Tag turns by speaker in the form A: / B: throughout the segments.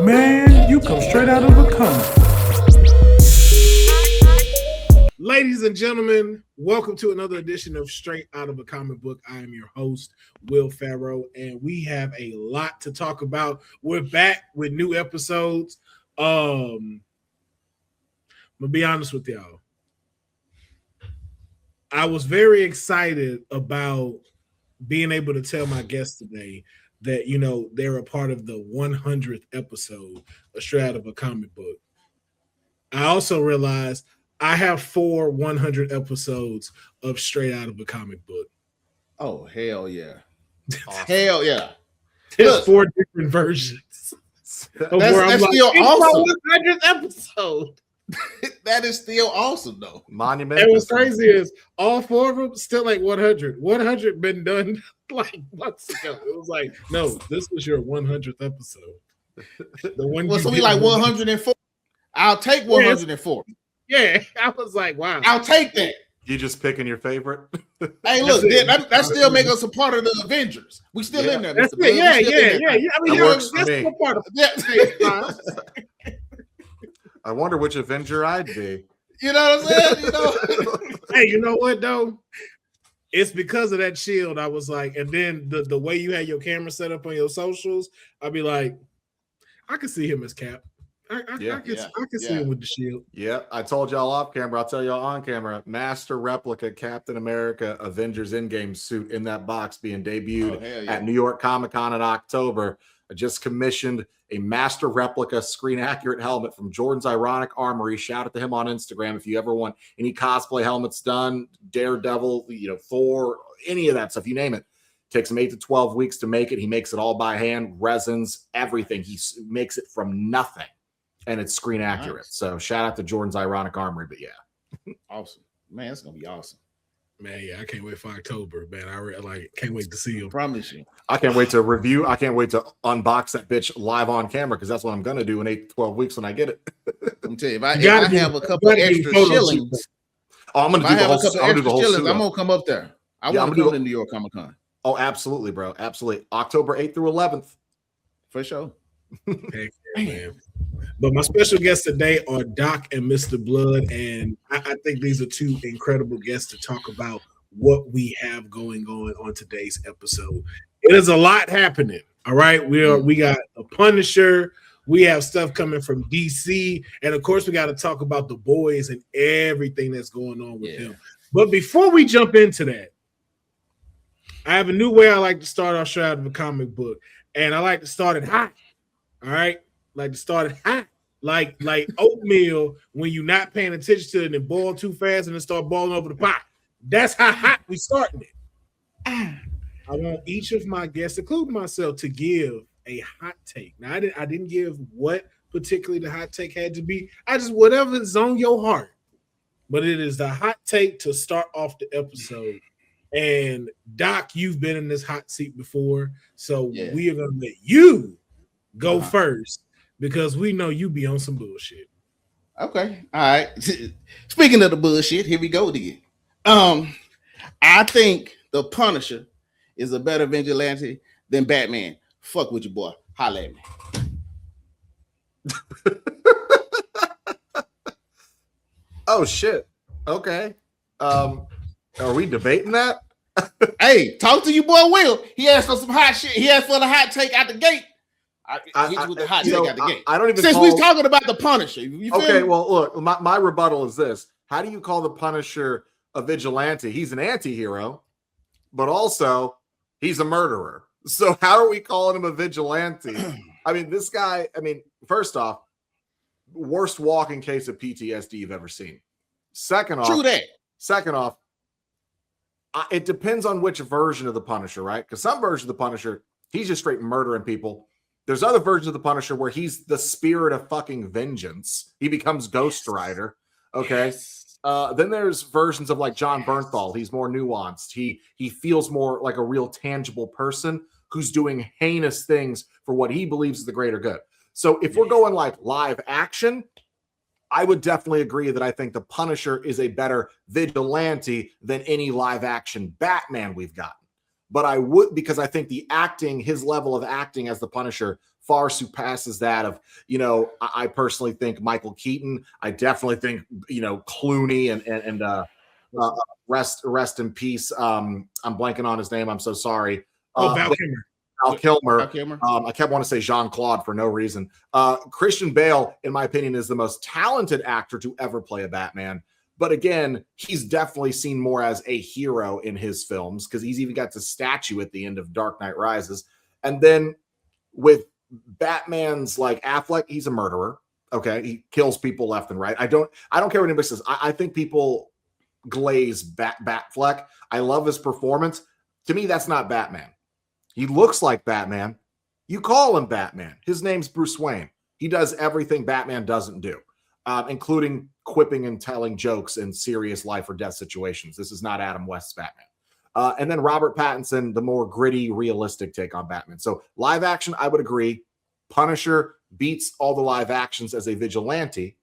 A: Man, you come straight out of a comic. Ladies and gentlemen, welcome to another edition of Straight Out of a Comic Book. I am your host, Will Pharaoh, and we have a lot to talk about. We're back with new episodes. I'm gonna be honest with y'all. I was very excited about being able to tell my guests today that, you know, they're a part of the 100th episode of Straight Out of a Comic Book. I also realized I have 4 100 episodes of Straight Out of a Comic Book.
B: Oh, hell yeah. Awesome. Hell yeah.
A: There's 4 different versions.
B: That's still awesome.
A: 100th episode.
B: That is still awesome, though.
C: Monumental.
A: And what's crazy is all 4 of them still like 100. 100 been done like months ago. It was like, no, this was your 100th episode. The one
B: so we like 104. I'll take 104.
A: Yeah, I was like, wow.
B: I'll take that.
C: You just picking your favorite?
B: Hey, look, that still make us a part of the Avengers. We still in there.
A: That's it. Yeah. I mean, that's still part of
B: it.
C: I wonder which Avenger I'd be.
B: You know what I'm saying? You know?
A: Hey, you know what though? It's because of that shield. I was like, and then the way you had your camera set up on your socials, I'd be like, I could see him as Cap. I can see him with the shield.
C: Yeah, I told y'all off camera. I'll tell y'all on camera. Master replica Captain America Avengers Endgame suit in that box being debuted at New York Comic Con in October. I just commissioned a master replica screen accurate helmet from Jordan's Ironic Armory. Shout out to him on Instagram if you ever want any cosplay helmets done, Daredevil, Thor, any of that stuff, you name it. Takes him 8 to 12 weeks to make it. He makes it all by hand, resins, everything. He makes it from nothing. And it's screen accurate. Nice. So shout out to Jordan's Ironic Armory. But yeah.
B: Awesome. Man, it's going to be awesome.
A: Man, yeah, I can't wait for October, man. I can't wait to see him.
B: I promise you.
C: I can't wait to review. I can't wait to unbox that bitch live on camera because that's what I'm going to do in 8 to 12 weeks when I get it.
B: I'm telling you, if I have a couple extra shillings,
C: I'm going to do the whole suit.
B: I'm going to come up there. I want to go to New York Comic Con.
C: Oh, absolutely, bro. Absolutely. October 8th through 11th.
B: For sure.
A: Heck yeah, man. But my special guests today are Doc and Mr. Bludd, and I think these are 2 incredible guests to talk about what we have going on today's episode. It is a lot happening. All right, we got a Punisher, we have stuff coming from DC, and of course we got to talk about the boys and everything that's going on with them. But before we jump into that, I have a new way I like to start our Straight Out of a Comic Book, and I like to start it hot. All right, like to start it hot, like oatmeal when you're not paying attention to it and it boil too fast and it start boiling over the pot. That's how hot we starting it. I want each of my guests, including myself, to give a hot take. Now, I didn't give what particularly the hot take had to be. I just whatever's on your heart. But it is the hot take to start off the episode. And Doc, you've been in this hot seat before, so we are gonna let you go first because we know you be on some bullshit.
B: Okay, all right. Speaking of the bullshit, here we go again. I think the Punisher is a better vigilante than Batman. Fuck with you, boy. Holla at me.
C: Oh shit. Okay. Are we debating that?
B: Hey, talk to you, boy. Will he asked for some hot shit? He asked for the hot take out the gate. I hit you with the hot take out the gate.
C: I don't even.
B: Since we're talking about the Punisher.
C: Okay, well, look, my rebuttal is this: how do you call the Punisher a vigilante? He's an anti-hero, but also he's a murderer. So how are we calling him a vigilante? I mean, this guy. I mean, first off, worst walking case of PTSD you've ever seen. Second off,
B: true that.
C: Second off, it depends on which version of the Punisher, right? Because some version of the Punisher, he's just straight murdering people. There's other versions of the Punisher where he's the spirit of fucking vengeance. He becomes Ghost Rider. Okay. Yes. Then there's versions of like John Bernthal. He's more nuanced. He feels more like a real tangible person who's doing heinous things for what he believes is the greater good. So if we're going like live action, I would definitely agree that I think the Punisher is a better vigilante than any live action Batman we've gotten. But I would, because I think the acting, his level of acting as the Punisher far surpasses that of, I personally think Michael Keaton. I definitely think, Clooney and rest in peace. I'm blanking on his name. I'm so sorry.
A: Val Kilmer.
C: Val Kilmer.
B: Val Kilmer.
C: I kept wanting to say Jean-Claude for no reason. Christian Bale, in my opinion, is the most talented actor to ever play a Batman. But again, he's definitely seen more as a hero in his films because he's even got the statue at the end of Dark Knight Rises. And then with Batman's like Affleck, he's a murderer. Okay, he kills people left and right. I don't care what anybody says. I think people glaze Batfleck. I love his performance. To me, that's not Batman. He looks like Batman. You call him Batman. His name's Bruce Wayne. He does everything Batman doesn't do, including quipping and telling jokes in serious life or death situations. This is not Adam West's Batman. And then Robert Pattinson, the more gritty, realistic take on Batman. So live action, I would agree. Punisher beats all the live actions as a vigilante.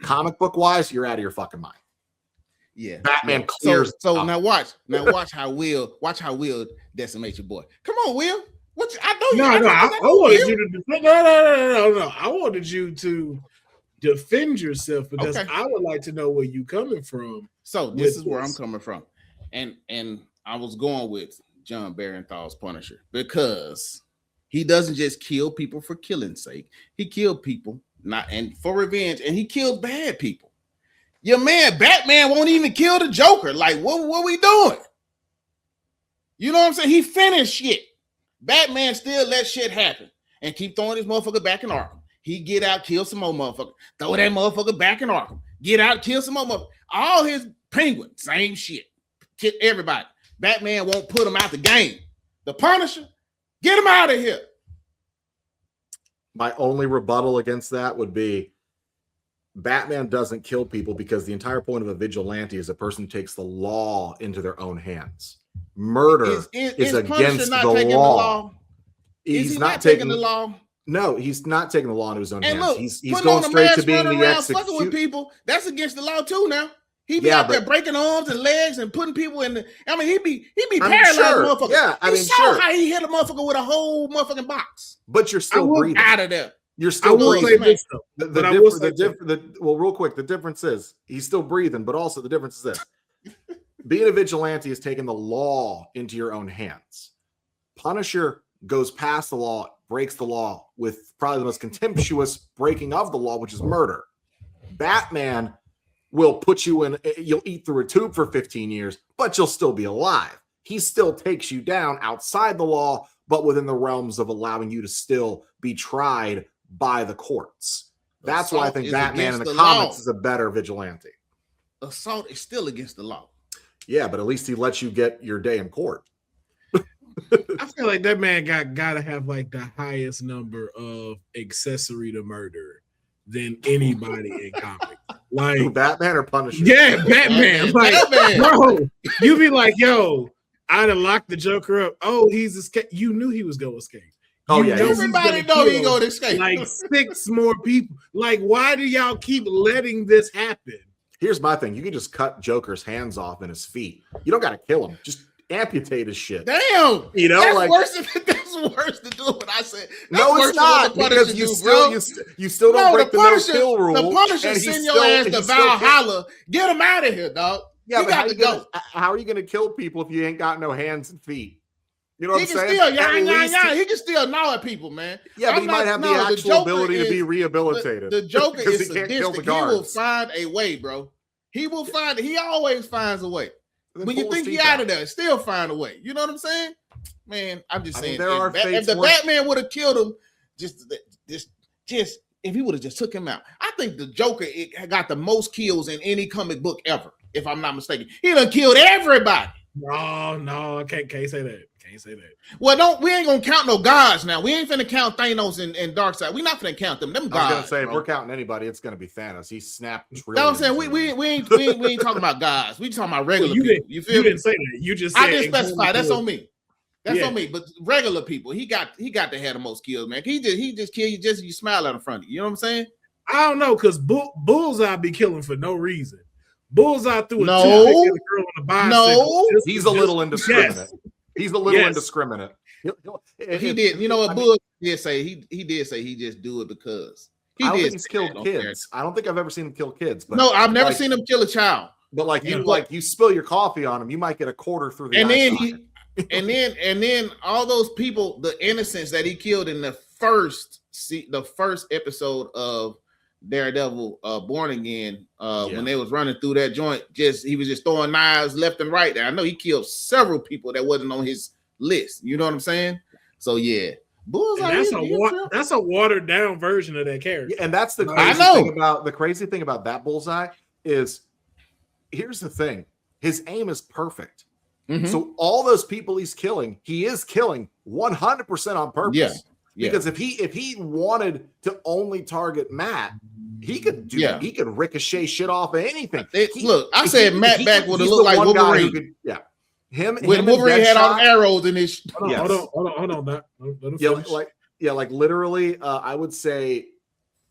C: Comic book wise, you're out of your fucking mind.
B: Yeah,
C: Batman clears.
B: So now watch how Will decimate your boy. Come on, Will.
A: I wanted you to defend. No. I wanted you to defend yourself because I would like to know where you coming from.
B: So this is where I'm coming from, and I was going with John Barenthal's Punisher because he doesn't just kill people for killing's sake. He killed people and for revenge, and he killed bad people. Your man Batman won't even kill the Joker. Like, what we doing? You know what I'm saying? He finished shit. Batman still let shit happen and keep throwing his motherfucker back in Arkham. He get out, kill some more motherfucker, throw that motherfucker back in Arkham. Get out, kill some more motherfucker. All his Penguin, same shit. Kill everybody. Batman won't put him out the game. The Punisher, get him out of here.
C: My only rebuttal against that would be Batman doesn't kill people because the entire point of a vigilante is a person who takes the law into their own hands. Murder is against the law. He's not taking the law. No, he's not taking the law into his own hands. Look, he's going straight to being the executioner.
B: With people, that's against the law too. Now he be out there breaking arms and legs and putting people in. He be paralyzed, motherfucker.
C: Yeah,
B: how he hit a motherfucker with a whole motherfucking box.
C: But you're still breathing
B: out of there.
C: You're still breathing.
A: Well,
C: real quick, the difference is he's still breathing, but also the difference is this. Being a vigilante is taking the law into your own hands. Punisher goes past the law, breaks the law with probably the most contemptuous breaking of the law, which is murder. Batman will put you in, you'll eat through a tube for 15 years, but you'll still be alive. He still takes you down outside the law, but within the realms of allowing you to still be tried by the courts. That's why I think Batman in the comics is a better vigilante.
B: Assault is still against the law.
C: Yeah, but at least he lets you get your day in court.
A: I feel like that man gotta have like the highest number of accessory to murder than anybody in comics. Like
C: Batman or Punisher?
A: Yeah, Batman. Bro, you be like, yo, I'd have locked the Joker up. Oh, he's escaped. You knew he was gonna escape.
B: Everybody know he gonna escape.
A: Like 6 more people. Like, why do y'all keep letting this happen?
C: Here's my thing. You can just cut Joker's hands off and his feet. You don't got to kill him. Just amputate his shit.
B: Damn. That's worse than doing what I said.
C: No, it's not. Because you still don't break the no-kill rule.
B: The Punisher send your ass to Valhalla. Get him out of here, dog.
C: Yeah, but how are you going to kill people if you ain't got no hands and feet? You know what I'm saying?
B: He can still gnaw at people, man.
C: Yeah, but he might have the actual ability to be rehabilitated.
B: The Joker is sadistic. He will find a way, bro. He will find it. He always finds a way. When you think he's out of there, still find a way. You know what I'm saying? Man, I'm just saying. If the Batman would have killed him, just if he would have just took him out, I think the Joker got the most kills in any comic book ever, if I'm not mistaken. He done killed everybody.
A: No, I can't say that. Can't say that.
B: Well, we ain't gonna count no gods now. We ain't finna count Thanos and Darkseid. We not finna count them. Them gods.
C: I was gonna say, if we're counting anybody, it's gonna be Thanos. He snapped trillions.
B: No, I'm saying we ain't talking about gods. We talking about regular people. You feel
A: you
B: me?
A: didn't say that. You just said
B: I didn't specify. That's on me. That's on me. But regular people, he got to have the most kills, man. He just kill you just you smile out in front of you. You know what I'm saying?
A: I don't know, because Bullseye be killing for no reason. Bullseye threw a toothpick at a girl on the bicycle.
C: He's a little indiscriminate. He's a little indiscriminate.
B: He did. You know what? did say he just do it because
C: I don't think he's killed kids. I don't think I've ever seen him kill kids. But
B: no, I've never seen him kill a child.
C: But you spill your coffee on him, you might get a quarter through the eye.
B: And then all those people, the innocents that he killed in the first episode of Daredevil Born Again, when they was running through that joint, he was just throwing knives left and right there. I know he killed several people that wasn't on his list. You know what I'm saying? So yeah.
A: That's a watered down version of that character.
C: Yeah, and that's the crazy thing about that Bullseye is, here's the thing. His aim is perfect. Mm-hmm. So all those people he is killing 100% on purpose. Yeah. Because if he wanted to only target Matt, he could ricochet shit off of anything.
B: I said Matt back would have looked like Wolverine.
C: Him
B: Wolverine had all the arrows in his.
A: Hold on.
C: Like literally, I would say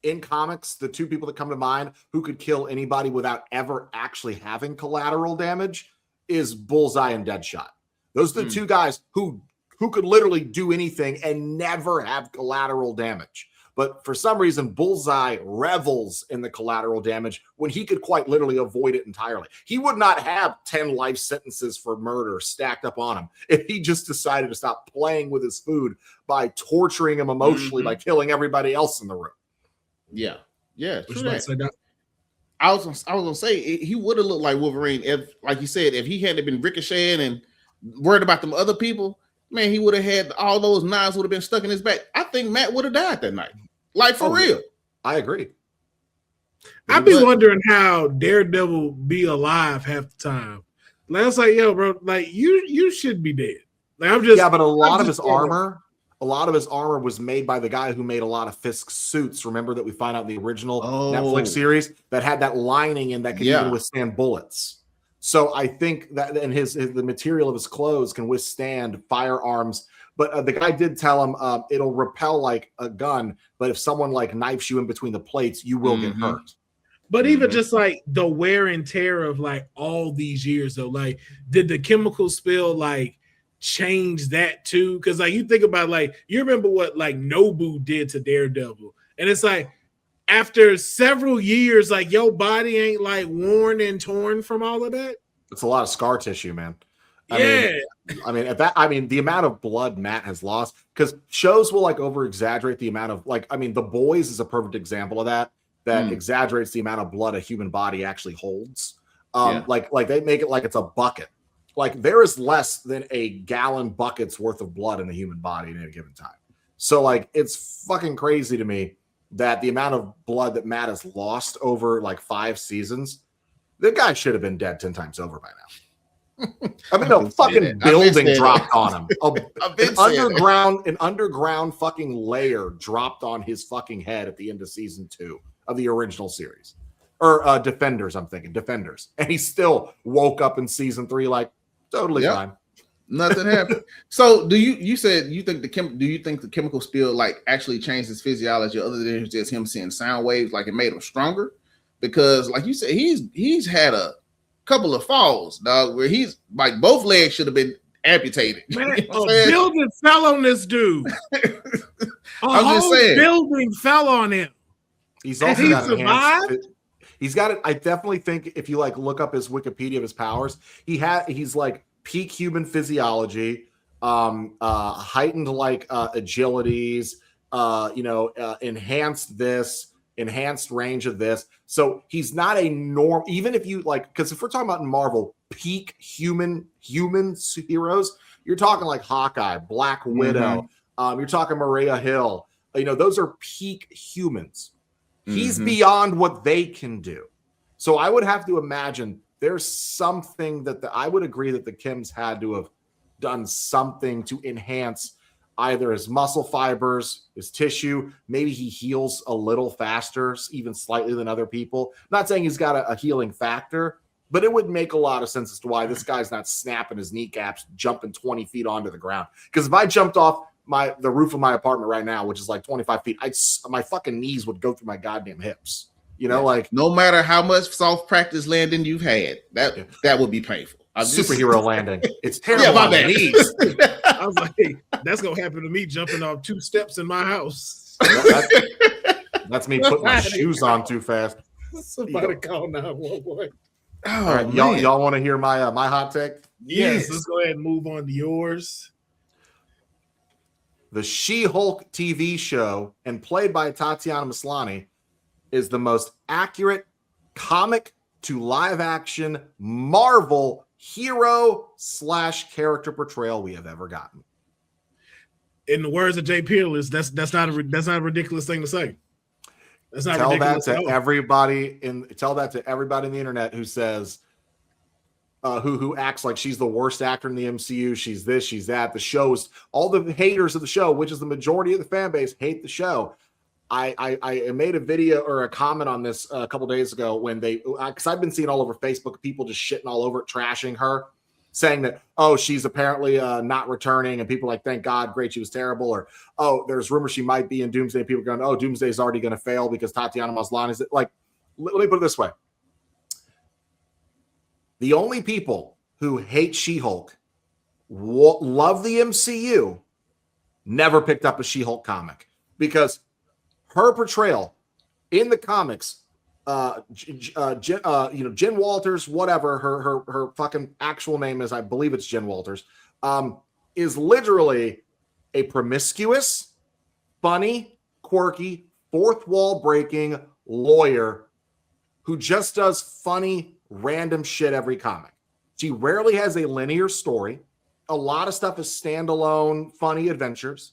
C: in comics, the two people that come to mind who could kill anybody without ever actually having collateral damage is Bullseye and Deadshot. Those are the two guys who could literally do anything and never have collateral damage. But for some reason, Bullseye revels in the collateral damage when he could quite literally avoid it entirely. He would not have 10 life sentences for murder stacked up on him if he just decided to stop playing with his food by torturing him emotionally by killing everybody else in the room.
B: Yeah. Yeah. True that. I was gonna say he would have looked like Wolverine if, like you said, if he hadn't been ricocheting and worried about them other people. Man, he would have had all those knives would have been stuck in his back. I think Matt would have died that night. Like for real.
C: I agree.
A: I'd be wondering how Daredevil be alive half the time. Like I was like, yo, bro, like you should be dead. Like
C: but a lot of his armor was made by the guy who made a lot of Fisk's suits. Remember that we find out in the original Netflix series that had that lining in that could even withstand bullets. So I think that and the material of his clothes can withstand firearms. But the guy did tell him it'll repel like a gun. But if someone like knifes you in between the plates, you will get hurt.
A: But even just like the wear and tear of like all these years, though, like did the chemical spill like change that too? Because like you think about like you remember what like Nobu did to Daredevil, and it's like. After several years, like your body ain't like worn and torn from all of that.
C: It's a lot of scar tissue, man. I mean, the amount of blood Matt has lost, because shows will like over exaggerate the amount of The Boys is a perfect example of that exaggerates the amount of blood a human body actually holds. Like they make it like it's a bucket. Like there is less than a gallon bucket's worth of blood in the human body at a given time. So like it's fucking crazy to me that the amount of blood that Matt has lost over like 5 seasons, the guy should have been dead 10 times over by now. I mean, a fucking building dropped on him. An underground fucking layer dropped on his fucking head at the end of season 2 of the original series. Or Defenders, I'm thinking. Defenders. And he still woke up in season 3 like, totally fine.
B: Nothing happened. So do you said you think the chemical spill like actually changed his physiology other than just him seeing sound waves, like it made him stronger? Because like you said, he's had a couple of falls, dog, where he's like both legs should have been amputated.
A: Man, a building fell on this dude.
B: I'm just saying,
A: building fell on him.
C: He's also got survived. He's got it. I definitely think if you like look up his Wikipedia of his powers, he's like peak human physiology, heightened like agilities, enhanced range of this. So he's not a norm. Even if you like, because if we're talking about in Marvel, peak human heroes, you're talking like Hawkeye, Black Widow. You're talking Maria Hill. Those are peak humans. He's beyond what they can do. So I would have to imagine there's something that I would agree that the Kims had to have done something to enhance either his muscle fibers, his tissue. Maybe he heals a little faster, even slightly than other people. Not saying he's got a healing factor, but it would make a lot of sense as to why this guy's not snapping his kneecaps, jumping 20 feet onto the ground. Because if I jumped off the roof of my apartment right now, which is like 25 feet, my fucking knees would go through my goddamn hips. Like
B: no matter how much soft practice landing you've had, that would be painful.
C: superhero landing. It's terrible.
B: Yeah, my
C: on the
B: bad.
C: knees.
A: I was like, hey, that's gonna happen to me jumping off 2 steps in my house.
C: That's me putting my shoes on too fast.
A: Somebody call 911.
C: All right, y'all want to hear my my hot take?
A: Yes, let's go ahead and move on to yours.
C: The She-Hulk TV show, and played by Tatiana Maslany, is the most accurate comic to live action Marvel hero / character portrayal we have ever gotten.
A: In the words of Jay Peerless, that's not a ridiculous thing to say. That's not
C: Tell that
A: ridiculous
C: to
A: at all.
C: everybody in the internet who says who acts like she's the worst actor in the MCU. She's this, she's that. The show is all the haters of the show, which is the majority of the fan base, hate the show. I made a video or a comment on this a couple days ago when because I've been seeing all over Facebook people just shitting all over it, trashing her, saying that, oh, she's apparently not returning, and people are like, thank God, great, she was terrible, or oh, there's rumors she might be in Doomsday. People are going, oh, Doomsday is already going to fail because Tatiana Maslany is like. Let me put it this way: the only people who hate She-Hulk, love the MCU, never picked up a She-Hulk comic because her portrayal in the comics, Jen Walters, whatever her fucking actual name is, I believe it's Jen Walters, is literally a promiscuous, funny, quirky, fourth wall breaking lawyer who just does funny, random shit every comic. She rarely has a linear story. A lot of stuff is standalone, funny adventures.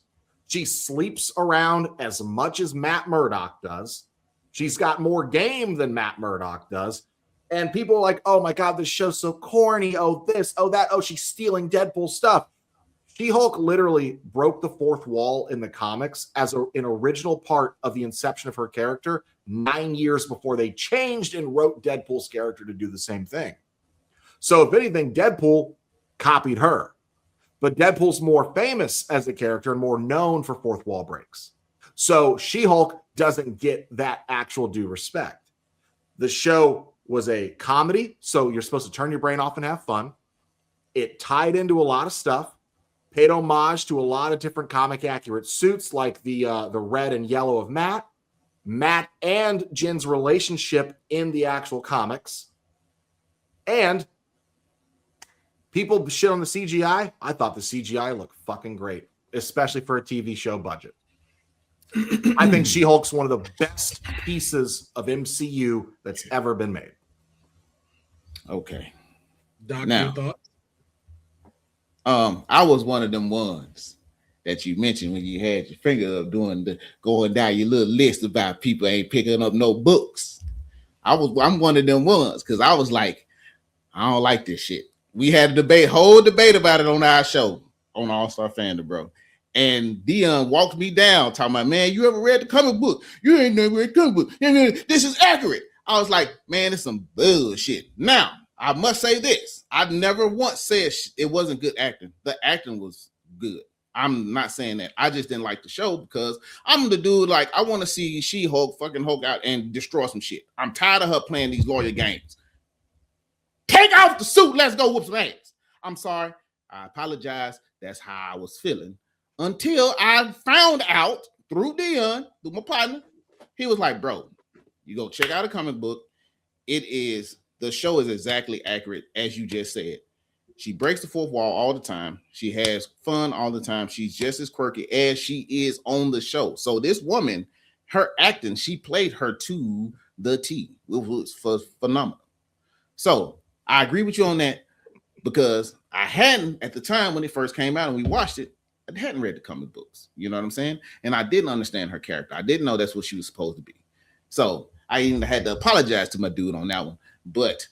C: She sleeps around as much as Matt Murdock does. She's got more game than Matt Murdock does. And people are like, oh my God, this show's so corny. Oh, this, oh, that. Oh, she's stealing Deadpool stuff. She-Hulk literally broke the fourth wall in the comics as an original part of the inception of her character 9 years before they changed and wrote Deadpool's character to do the same thing. So if anything, Deadpool copied her. But Deadpool's more famous as a character and more known for fourth wall breaks. So She-Hulk doesn't get that actual due respect. The show was a comedy, so you're supposed to turn your brain off and have fun. It tied into a lot of stuff, paid homage to a lot of different comic accurate suits, like the red and yellow of Matt and Jen's relationship in the actual comics. And people shit on the CGI. I thought the CGI looked fucking great, especially for a TV show budget. I think She-Hulk's one of the best pieces of MCU that's ever been made.
B: Okay.
A: Doc,
B: Now,
A: your thoughts?
B: I was one of them ones that you mentioned when you had your finger up going down your little list about people ain't picking up no books. I'm one of them ones because I was like, I don't like this shit. We had a whole debate about it on our show on All Star Fandom, bro. And Dion walked me down talking about, man, you ever read the comic book? You ain't never read the comic book. This is accurate. I was like, man, it's some bullshit. Now, I must say this. I never once said it wasn't good acting. The acting was good. I'm not saying that. I just didn't like the show because I'm the dude, like, I want to see She-Hulk fucking Hulk out and destroy some shit. I'm tired of her playing these lawyer games. Take off the suit. Let's go whoop some ass. I'm sorry. I apologize. That's how I was feeling until I found out through Dion, through my partner. He was like, bro, you go check out a comic book. The show is exactly accurate as you just said. She breaks the fourth wall all the time. She has fun all the time. She's just as quirky as she is on the show. So this woman, her acting, she played her to the T. It was phenomenal. So I agree with you on that because I hadn't, at the time when it first came out and we watched it, I hadn't read the comic books. You know what I'm saying? And I didn't understand her character. I didn't know that's what she was supposed to be. So I even had to apologize to my dude on that one. But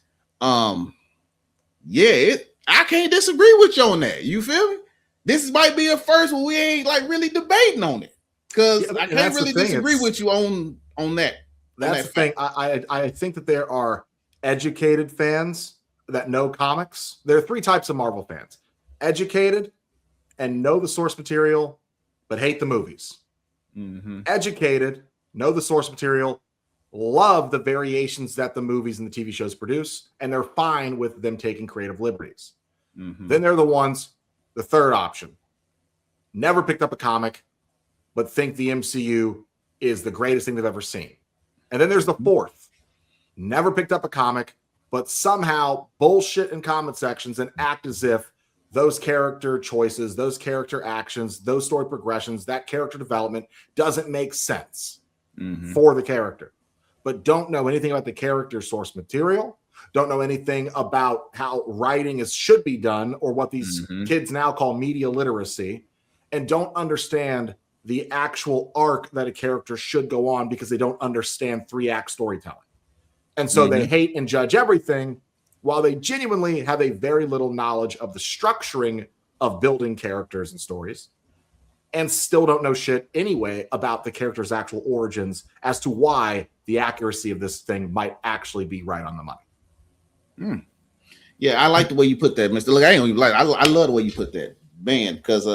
B: yeah, I can't disagree with you on that. You feel me? This might be a first where we ain't like really debating on it. Because I can't really disagree with you on that.
C: That's the thing. I think that there are educated fans that know comics. There are three types of Marvel fans: educated and know the source material, but hate the movies. Mm-hmm. Educated, know the source material, love the variations that the movies and the TV shows produce, and they're fine with them taking creative liberties. Then they're the third option, never picked up a comic, but think the MCU is the greatest thing they've ever seen. And then there's the fourth, never picked up a comic, but somehow bullshit in comment sections and act as if those character choices, those character actions, those story progressions, that character development doesn't make sense for the character, but don't know anything about the character source material, don't know anything about how writing should be done or what these kids now call media literacy, and don't understand the actual arc that a character should go on because they don't understand 3-act storytelling. And so they hate and judge everything while they genuinely have a very little knowledge of the structuring of building characters and stories, and still don't know shit anyway about the character's actual origins as to why the accuracy of this thing might actually be right on the money.
B: Yeah, I like the way you put that, Mr. Look, I ain't gonna like. I love the way you put that, man. Because,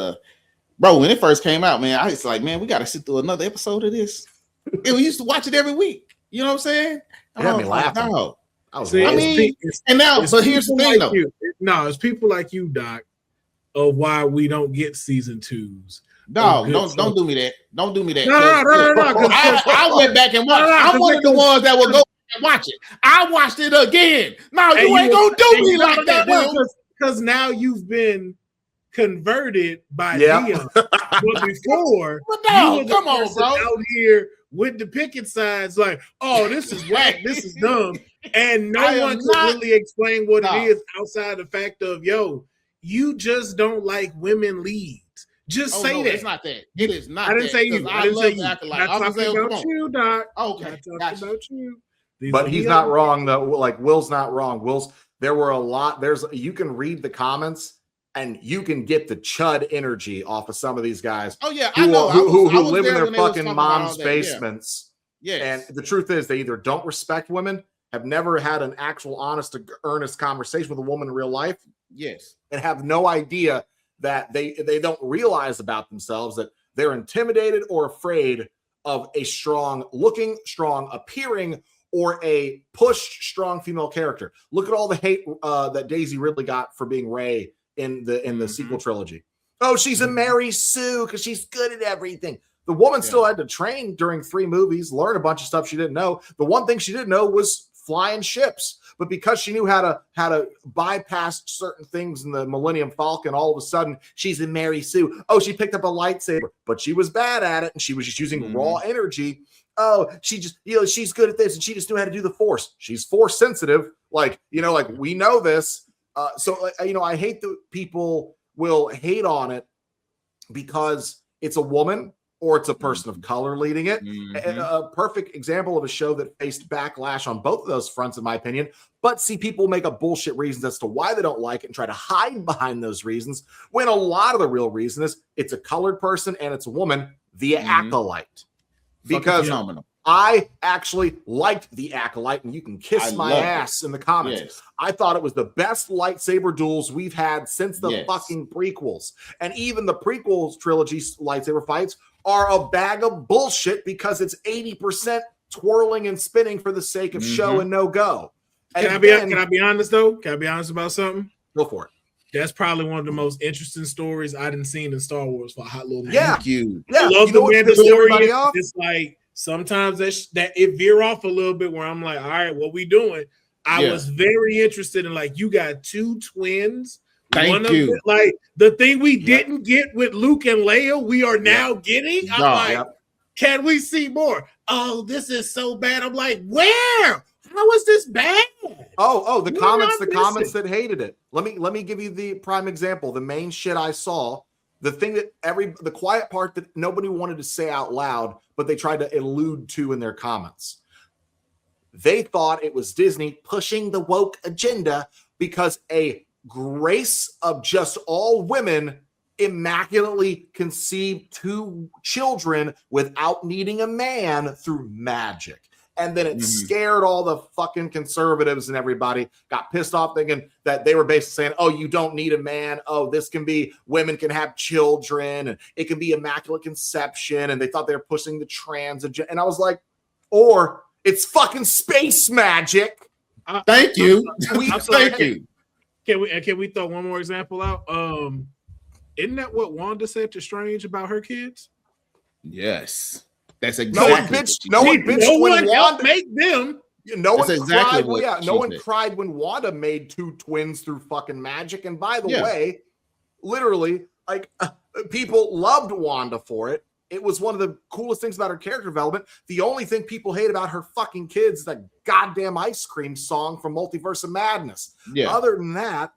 B: bro, when it first came out, man, I was like, man, we got to sit through another episode of this. And we used to watch it every week. You know what I'm saying?
C: It had me laughing.
B: No.
A: See,
B: I mean, and now, but here's the thing, though.
A: No, it's people like you, Doc, of why we don't get season 2s.
B: No, don't do me that. Don't do me that.
A: No.
B: I went back and watched. I'm one of the ones that will go and watch it. I watched it again. No, you ain't gonna do me like that,
A: because now you've been converted by Dion. But before, you
B: come on, bro,
A: out here with the picket signs, like, oh, this is whack, this is dumb, and no one can really explain what it is outside the fact of, yo, you just don't like women leads. Just say that.
B: It's not that. It is not.
A: I didn't say you. I didn't say you.
B: I'm talking
A: about you, Doc.
B: Okay,
A: talking about you.
C: But he's not wrong though. Like Will's not wrong. There were a lot. You can read the comments and you can get the chud energy off of some of these guys.
B: Oh yeah,
C: I know. Who live in their fucking mom's
B: that,
C: basements.
B: Yeah.
C: And the truth is, they either don't respect women, have never had an actual honest, earnest conversation with a woman in real life.
B: Yes.
C: And have no idea that they don't realize about themselves that they're intimidated or afraid of a strong looking, strong appearing, or a pushed strong female character. Look at all the hate that Daisy Ridley got for being Rey in the sequel trilogy. Oh, she's a Mary Sue because she's good at everything. The woman still had to train during 3 movies, learn a bunch of stuff she didn't know. The one thing she didn't know was flying ships. But because she knew how to bypass certain things in the Millennium Falcon, all of a sudden she's a Mary Sue. Oh, she picked up a lightsaber, but she was bad at it, and she was just using raw energy. Oh, she's good at this, and she just knew how to do the Force. She's Force sensitive, like we know this. I hate that people will hate on it because it's a woman or it's a person of color leading it. A perfect example of a show that faced backlash on both of those fronts, in my opinion. But see, people make up bullshit reasons as to why they don't like it and try to hide behind those reasons, when a lot of the real reason is it's a colored person and it's a woman, The Acolyte. Because I actually liked The Acolyte, and you can kiss my ass in the comments.
B: Yes.
C: I thought it was the best lightsaber duels we've had since the fucking prequels. And even the prequels trilogy lightsaber fights are a bag of bullshit because it's 80% twirling and spinning for the sake of show and no go. And
A: can I be honest though? Can I be honest about something?
C: Go for it.
A: That's probably one of the most interesting stories I didn't seen in Star Wars for a hot little minute.
B: Thank you.
A: I love the Mandalorian. It's like sometimes that it veer off a little bit where I'm like, all right, what we doing? I was very interested in, like, you got 2 twins.
B: Thank you.
A: Like the thing we didn't get with Luke and Leia, we are now getting. I'm like, can we see more? Oh, this is so bad. I'm like, where? How is this bad?
C: The comments that hated it. Let me give you the prime example. The main shit I saw, the thing that the quiet part that nobody wanted to say out loud, but they tried to allude to in their comments. They thought it was Disney pushing the woke agenda because a grace of just all women immaculately conceived 2 children without needing a man through magic. And then it scared all the fucking conservatives, and everybody got pissed off thinking that they were basically saying, oh, you don't need a man. Oh, this can be, women can have children, and it can be immaculate conception. And they thought they were pushing the trans agenda. And I was like, or It's fucking space magic.
B: Thank you.
A: I'm sorry.
B: Thank you.
A: Can we throw one more example out? Isn't that what Wanda said to Strange about her kids?
B: Yes. That's
C: No one
B: exactly.
C: bitched. No one bitched when Wanda
A: make them.
C: No one
B: That's exactly
C: cried.
B: what
C: Yeah, no
B: she
C: one
B: said.
C: cried when Wanda made 2 twins through fucking magic. And by the
B: Yeah.
C: way, literally, like people loved Wanda for it. It was one of the coolest things about her character development. The only thing people hate about her fucking kids is that goddamn ice cream song from Multiverse of Madness.
B: Yeah.
C: Other than that,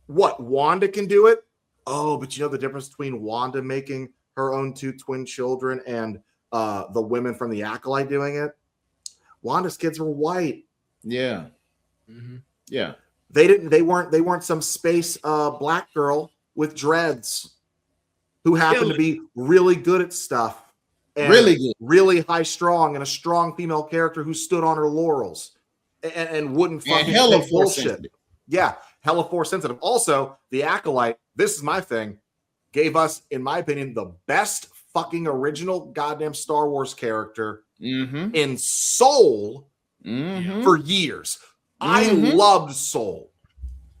C: what Wanda can do it? Oh, but you know the difference between Wanda making her own 2 twin children and the women from the Acolyte doing it? Wanda's kids were white.
B: Yeah.
A: Mm-hmm.
B: Yeah.
C: They weren't some space black girl with dreads who happened to be really good at stuff. And
B: really good.
C: Really high strong and a strong female character who stood on her laurels and wouldn't fucking
B: hella
C: take bullshit. Yeah, hella force sensitive. Also, the Acolyte, this is my thing, gave us, in my opinion, the best fucking original goddamn Star Wars character in Soul for years. I loved Soul.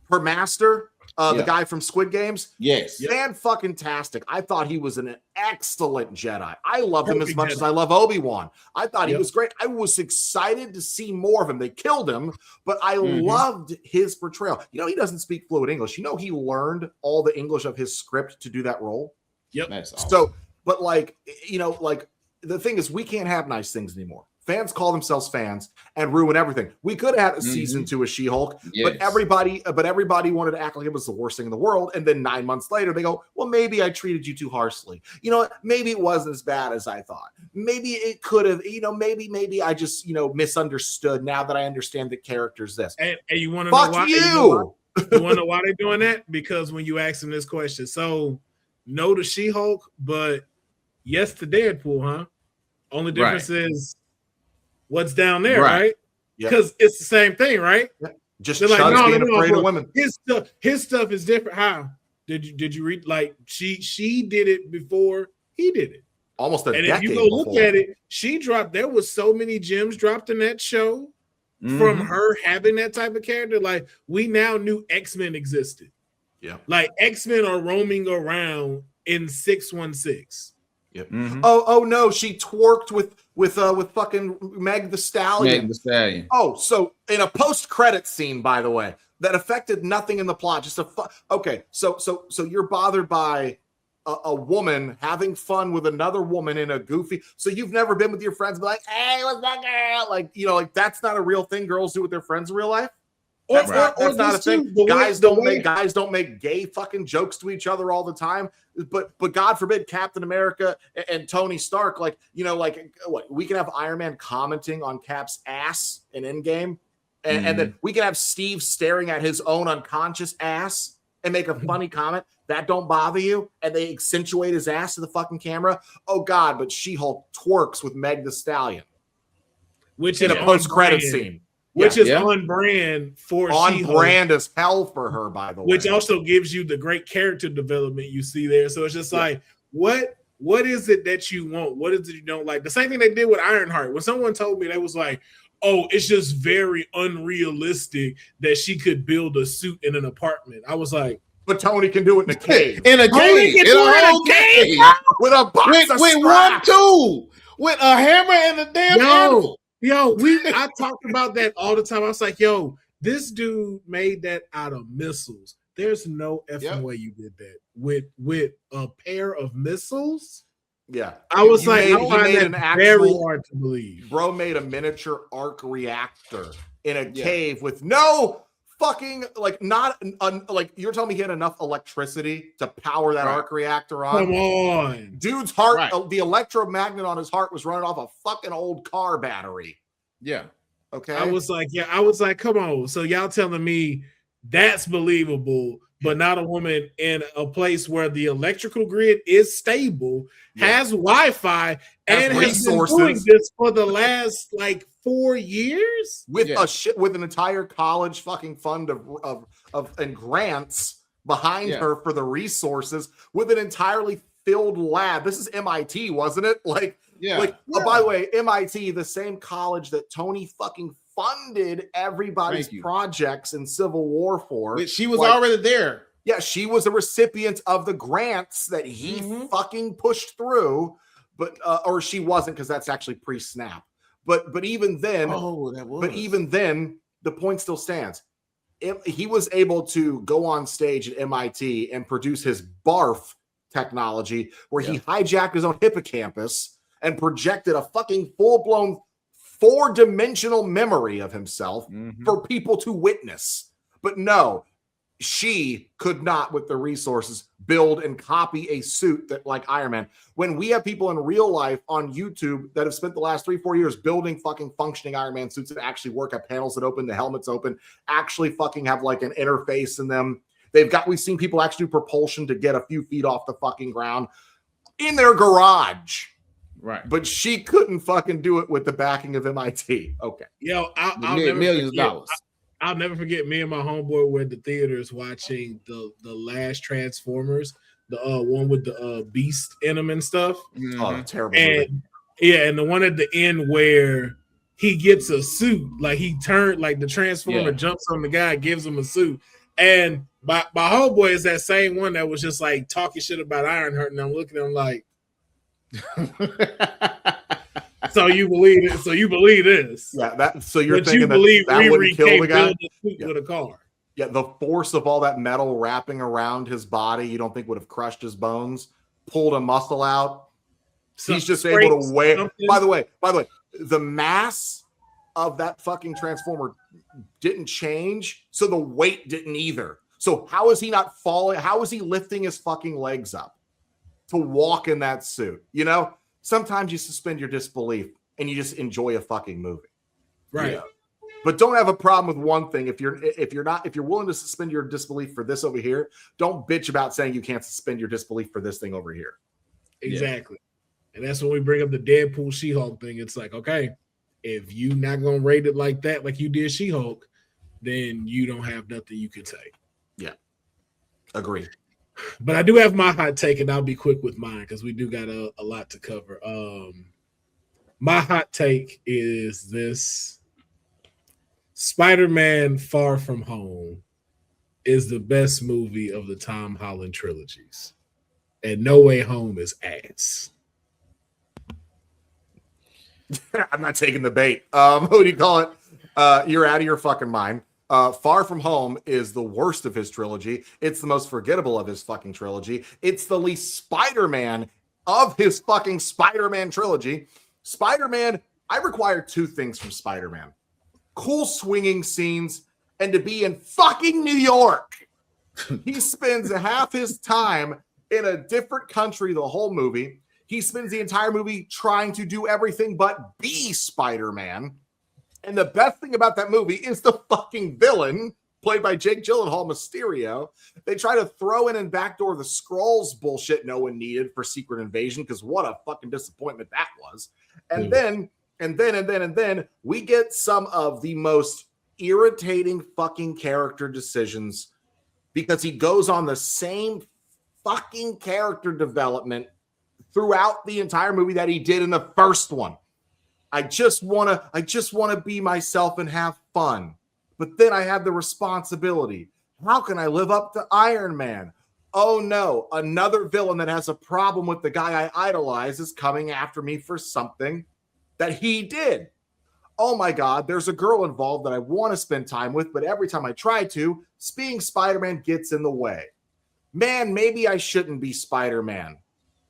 C: Her master, the guy from Squid Games.
B: Yes.
C: Fan-fucking-tastic. I thought he was an excellent Jedi. I loved him as much as I love Obi-Wan. I thought he was great. I was excited to see more of him. They killed him, but I loved his portrayal. You know, he doesn't speak fluent English. You know, he learned all the English of his script to do that role.
A: Yep.
B: That's awesome.
C: So, but like, you know, like the thing is, we can't have nice things anymore. Fans call themselves fans and ruin everything. We could have had a season 2 of She-Hulk, but everybody wanted to act like it was the worst thing in the world. And then 9 months later, they go, well, maybe I treated you too harshly. You know, maybe it wasn't as bad as I thought. Maybe it could have, you know, maybe I just, you know, misunderstood now that I understand the character's this.
A: And you want to know why? You want to know why they're doing that? Because when you ask them this question, so no to She-Hulk, but yes to Deadpool, huh? Only difference is what's down there, right? Because it's the same thing, right?
C: Just like, being afraid of women.
A: His stuff is different. How did you read? Like she did it before he did it.
C: Almost a decade.
A: And if you go look at it, she dropped. There was so many gems dropped in that show from her having that type of character. Like we now knew X-Men existed.
C: Yeah,
A: like X-Men are roaming around in 616.
C: Yep. Oh no, she twerked with fucking Meg the Stallion.
B: Meg the Stallion.
C: Oh, so in a post-credit scene, by the way, that affected nothing in the plot. Just okay. So you're bothered by a woman having fun with another woman in a goofy. So you've never been with your friends, and be like, hey, what's that girl? Like, you know, like that's not a real thing girls do with their friends in real life. That's not a thing. Guys don't make gay fucking jokes to each other all the time. But God forbid Captain America and Tony Stark, like, you know, like what we can have Iron Man commenting on Cap's ass in Endgame, and then we can have Steve staring at his own unconscious ass and make a funny comment. That don't bother you, and they accentuate his ass to the fucking camera. Oh God, but She-Hulk twerks with Meg the Stallion,
A: which
C: in
A: is
C: a post-credit scene.
A: Which is on brand for
C: She-Hulk. Brand as hell for her, by the way.
A: Which also gives you the great character development you see there. So it's just like, what is it that you want? What is it you don't like? The same thing they did with Ironheart. When someone told me, they was like, oh, it's just very unrealistic that she could build a suit in an apartment. I was like,
C: but Tony can do it in a cave.
B: In a cave. In a whole cave.
C: With a box of
B: with one tool. With a hammer and a damn animal.
A: Yo, I talked about that all the time. I was like, yo, this dude made that out of missiles. There's no effing way you did that with a pair of missiles.
C: Yeah,
A: I was like, I find that very hard to believe.
C: Bro made a miniature arc reactor in a cave with no fucking like you're telling me he had enough electricity to power that arc reactor on?
A: Come on,
C: dude's heart, the electromagnet on his heart was running off a fucking old car battery.
B: Yeah.
C: Okay.
A: I was like, come on. So y'all telling me that's believable, but not a woman in a place where the electrical grid is stable, has Wi-Fi, and has been doing this for the last like 4 years
C: with with an entire college fucking fund of and grants behind her for the resources, with an entirely filled lab. This is MIT, wasn't it? Like
B: Yeah.
C: Like, oh, by the way, MIT, the same college that Tony fucking funded everybody's projects in Civil War for.
B: But she was already there.
C: Yeah, she was a recipient of the grants that he fucking pushed through, but or she wasn't, because that's actually pre-snap. But even then, the point still stands. He was able to go on stage at MIT and produce his barf technology, where he hijacked his own hippocampus and projected a fucking full-blown 4-dimensional memory of himself for people to witness. But no, she could not, with the resources, build and copy a suit that like Iron Man. When we have people in real life on YouTube that have spent the last 3-4 years building fucking functioning Iron Man suits that actually work, have panels that open, the helmets open, actually fucking have like an interface in them. We've seen people actually do propulsion to get a few feet off the fucking ground in their garage.
B: Right.
C: But she couldn't fucking do it with the backing of MIT. Okay.
A: I'll
B: millions of dollars.
A: I'll never forget, me and my homeboy were at the theaters watching the last Transformers, the one with the beast in them and stuff.
C: Oh, terrible.
A: And and the one at the end where he gets a suit, like he turned, like the Transformer jumps on the guy, gives him a suit. And my homeboy is that same one that was just like talking shit about Ironheart, and I'm looking at him like, so you believe it? So you believe this?
C: Yeah, so you're
A: but
C: thinking
A: you believe
C: that wouldn't kill the guy?
A: Build a suit with a car.
C: Yeah, the force of all that metal wrapping around his body, you don't think would have crushed his bones, pulled a muscle out. He's just able to weigh. By the way, the mass of that fucking Transformer didn't change, so the weight didn't either. So how is he not falling? How is he lifting his fucking legs up to walk in that suit? You know, sometimes you suspend your disbelief and you just enjoy a fucking movie,
A: right?
C: Yeah. But don't have a problem with one thing. If you're willing to suspend your disbelief for this over here, don't bitch about saying you can't suspend your disbelief for this thing over here.
A: Exactly. And that's when we bring up the Deadpool She-Hulk thing. It's like, okay, if you not gonna rate it like that, like you did She-Hulk, then you don't have nothing you can say.
C: Yeah, agree.
A: But I do have my hot take, and I'll be quick with mine because we do got a lot to cover. My hot take is this: Spider-Man Far From Home is the best movie of the Tom Holland trilogies, and No Way Home is ass.
C: I'm not taking the bait. What do you call it? You're out of your fucking mind. Far From Home is the worst of his trilogy. It's the most forgettable of his fucking trilogy. It's the least Spider-Man of his fucking Spider-Man trilogy. Spider-Man, I require 2 things from Spider-Man: cool swinging scenes and to be in fucking New York. He spends half his time in a different country the whole movie. He spends the entire movie trying to do everything but be Spider-Man. And the best thing about that movie is the fucking villain, played by Jake Gyllenhaal, Mysterio. They try to throw in and backdoor the Skrulls bullshit no one needed for Secret Invasion, because what a fucking disappointment that was. And then we get some of the most irritating fucking character decisions, because he goes on the same fucking character development throughout the entire movie that he did in the first one. I just want to be myself and have fun. But then I have the responsibility. How can I live up to Iron Man? Oh no, another villain that has a problem with the guy I idolize is coming after me for something that he did. Oh my God, there's a girl involved that I want to spend time with, but every time I try to, being Spider-Man gets in the way. Man, maybe I shouldn't be Spider-Man.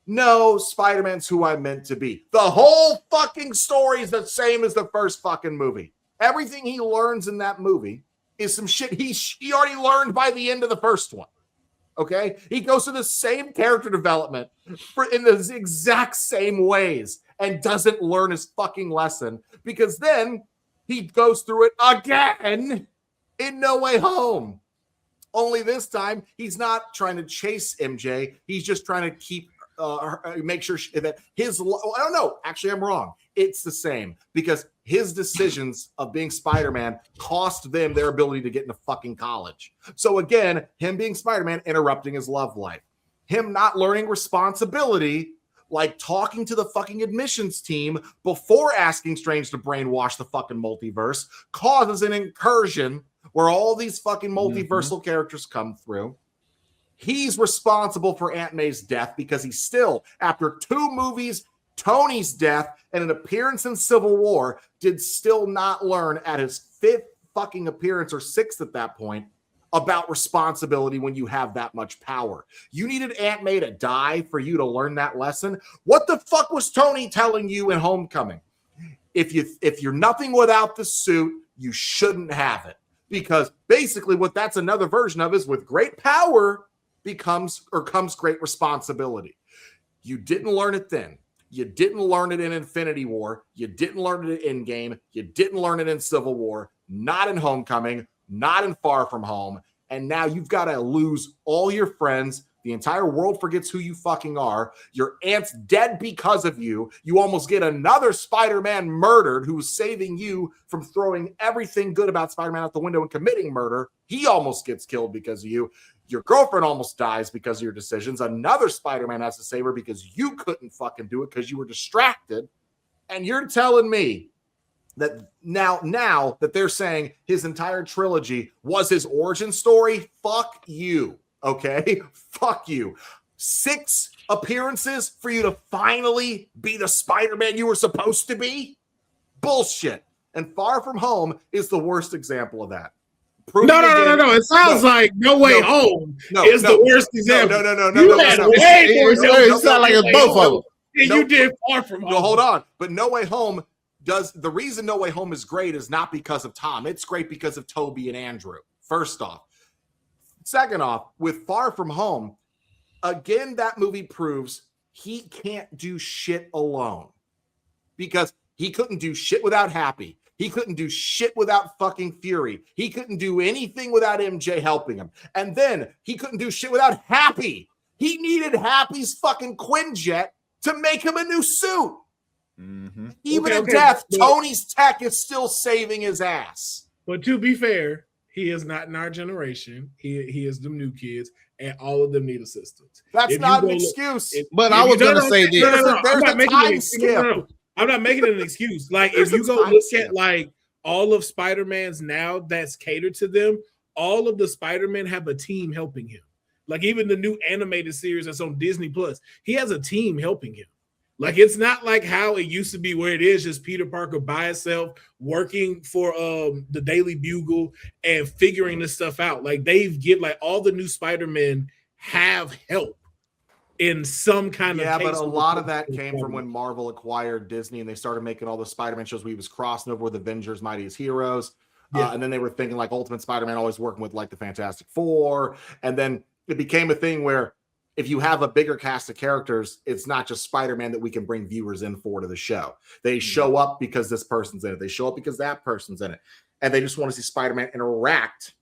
C: No, Spider-Man's who I'm meant to be. The whole fucking story is the same as the first fucking movie. Everything he learns in that movie is some shit he already learned by the end of the first one. Okay? He goes through the same character development in the exact same ways and doesn't learn his fucking lesson, because then he goes through it again in No Way Home. Only this time, he's not trying to chase MJ. He's just trying to keep make sure that his, I don't know, actually I'm wrong. It's the same, because his decisions of being Spider-Man cost them their ability to get into fucking college. So again, him being Spider-Man interrupting his love life, him not learning responsibility like talking to the fucking admissions team before asking Strange to brainwash the fucking multiverse causes an incursion where all these fucking multiversal characters come through. He's responsible for Aunt May's death because he's still, after 2 movies, Tony's death, and an appearance in Civil War, did still not learn at his 5th fucking appearance, or 6th at that point, about responsibility when you have that much power. You needed Aunt May to die for you to learn that lesson. What the fuck was Tony telling you in Homecoming? If you're nothing without the suit, you shouldn't have it. Because basically what that's another version of is with great power comes great responsibility. You didn't learn it then. You didn't learn it in Infinity War. You didn't learn it in Endgame. You didn't learn it in Civil War. Not in Homecoming. Not in Far From Home. And now you've got to lose all your friends. The entire world forgets who you fucking are. Your aunt's dead because of you. You almost get another Spider-Man murdered who was saving you from throwing everything good about Spider-Man out the window and committing murder. He almost gets killed because of you. Your girlfriend almost dies because of your decisions. Another Spider-Man has to save her because you couldn't fucking do it because you were distracted. And you're telling me that now that they're saying his entire trilogy was his origin story? Fuck you. Okay? Fuck you. 6 appearances for you to finally be the Spider-Man you were supposed to be? Bullshit. And Far From Home is the worst example of that.
A: No. It sounds like No Way Home is the worst example.
C: No.
A: You had way more.
B: It sounds like it's both of them.
A: And you did Far From Home.
C: No, hold on. But No Way Home the reason No Way Home is great is not because of Tom. It's great because of Toby and Andrew. First off. Second off, with Far From Home, again, that movie proves he can't do shit alone. Because he couldn't do shit without Happy. He couldn't do shit without fucking Fury. He couldn't do anything without MJ helping him. And then he couldn't do shit without Happy. He needed Happy's fucking Quinjet to make him a new suit. Even in death, Tony's tech is still saving his ass.
A: But to be fair, he is not in our generation. He is them new kids, and all of them need assistance.
C: That's not an excuse.
B: But I was going to say this.
C: There's a time skip.
A: I'm not making it an excuse. Like, if you go look at like all of Spider-Man's now that's catered to them, all of the Spider-Men have a team helping him. Like, even the new animated series that's on Disney Plus, he has a team helping him. Like, it's not like how it used to be where it is just Peter Parker by himself working for the Daily Bugle and figuring this stuff out. Like, all the new Spider-Men have help in some kind of
C: but a lot of that came from when Marvel acquired Disney and they started making all the Spider-Man shows where he was crossing over with Avengers Mightiest Heroes. And then they were thinking like Ultimate Spider-Man always working with like the Fantastic Four. And then it became a thing where if you have a bigger cast of characters, it's not just Spider-Man that we can bring viewers in for to the show. They show up because this person's in it. They show up because that person's in it. And they just want to see Spider-Man interact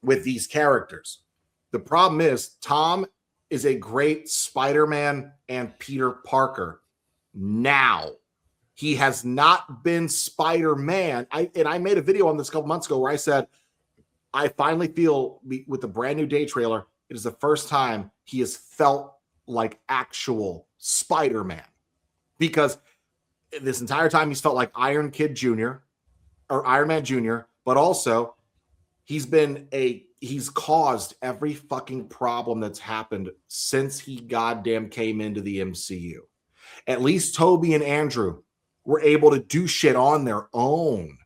C: with these characters. The problem is Tom is a great Spider-Man and Peter Parker now. He has not been Spider-Man. I made a video on this a couple months ago where I said, I finally feel with the brand new Day trailer, it is the first time he has felt like actual Spider-Man. Because this entire time he's felt like Iron Kid Jr. or Iron Man Jr., but also he's caused every fucking problem that's happened since he goddamn came into the MCU. At least Toby and Andrew were able to do shit on their own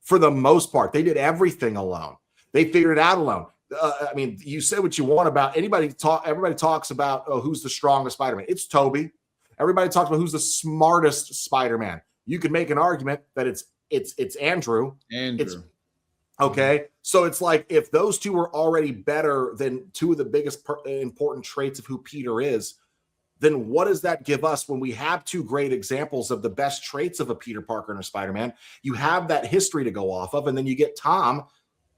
C: for the most part. They did everything alone. They figured it out alone. I mean, you say what you want about everybody talks about who's the strongest Spider-Man. It's Toby. Everybody talks about who's the smartest Spider-Man. You could make an argument that it's Andrew. Okay. So it's like if those two are already better than two of the biggest important traits of who Peter is, then what does that give us when we have two great examples of the best traits of a Peter Parker and a Spider-Man? You have that history to go off of, and then you get Tom,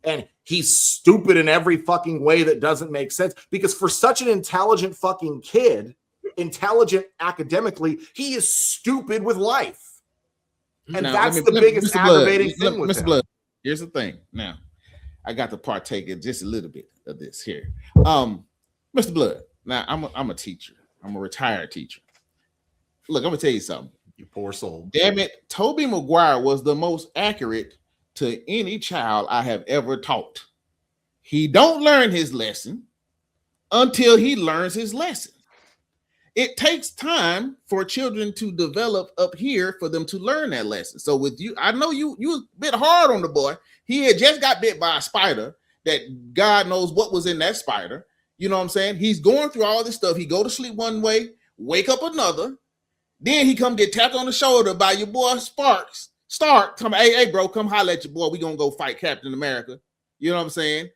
C: and he's stupid in every fucking way that doesn't make sense. Because for such an intelligent fucking kid, intelligent academically, he is stupid with life. And now, that's the biggest aggravating thing with him.
B: Bludd, here's the thing. Now, I got to partake in just a little bit of this here. Mr. Bludd, now I'm a teacher. I'm a retired teacher. Look, I'm gonna tell you something.
C: You poor soul.
B: Damn it, Tobey Maguire was the most accurate to any child I have ever taught. He don't learn his lesson until he learns his lesson. It takes time for children to develop up here for them to learn that lesson. So with you, I know you was a bit hard on the boy. He had just got bit by a spider that God knows what was in that spider. You know what I'm saying? He's going through all this stuff. He go to sleep one way, wake up another. Then he come get tapped on the shoulder by your boy Stark, come, hey, bro, come holler at your boy. We gonna go fight Captain America. You know what I'm saying?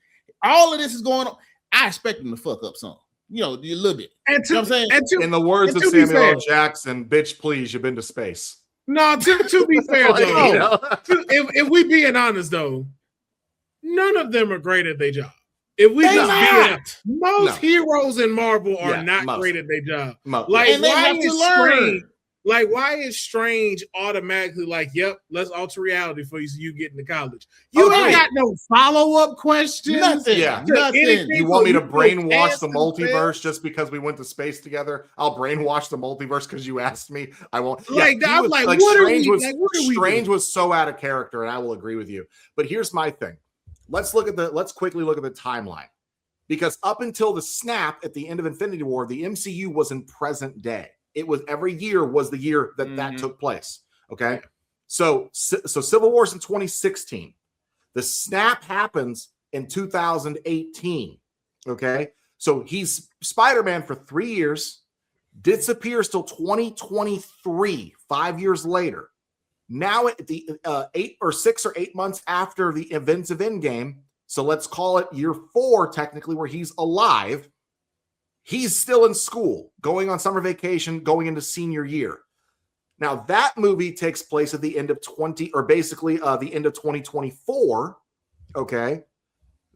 B: All of this is going on. I expect him to fuck up some. You know, a little bit.
A: And
B: you know what I'm saying?
C: In the words of Samuel L. Jackson, bitch, please, you've been to space.
A: No, to be fair,
C: Like,
A: though,
C: you know?
A: if we being honest, though, none of them are great at their job. If we just being honest, most heroes in Marvel are not great at their job. Like,
B: and they have to learn.
A: Like, why is Strange automatically like, yep, let's alter reality for you so you get into college? You ain't got no follow-up questions.
B: Nothing.
C: Yeah.
B: Nothing.
C: You want me to brainwash the multiverse just because we went to space together? I'll brainwash the multiverse because you asked me. I won't.
A: Like,
C: yeah,
A: I'm like, what are we?
C: Strange was so out of character, and I will agree with you. But here's my thing. Let's quickly look at the timeline. Because up until the snap at the end of Infinity War, the MCU was in present day. It was every year was the year that took place. Okay. So Civil War's in 2016. The snap happens in 2018. Okay. So he's Spider-Man for 3 years, disappears till 2023, 5 years later. Now at the 6 or 8 months after the events of Endgame, so let's call it year 4, technically, where he's alive. He's still in school, going on summer vacation, going into senior year. Now, that movie takes place at the end of the end of 2024. Okay.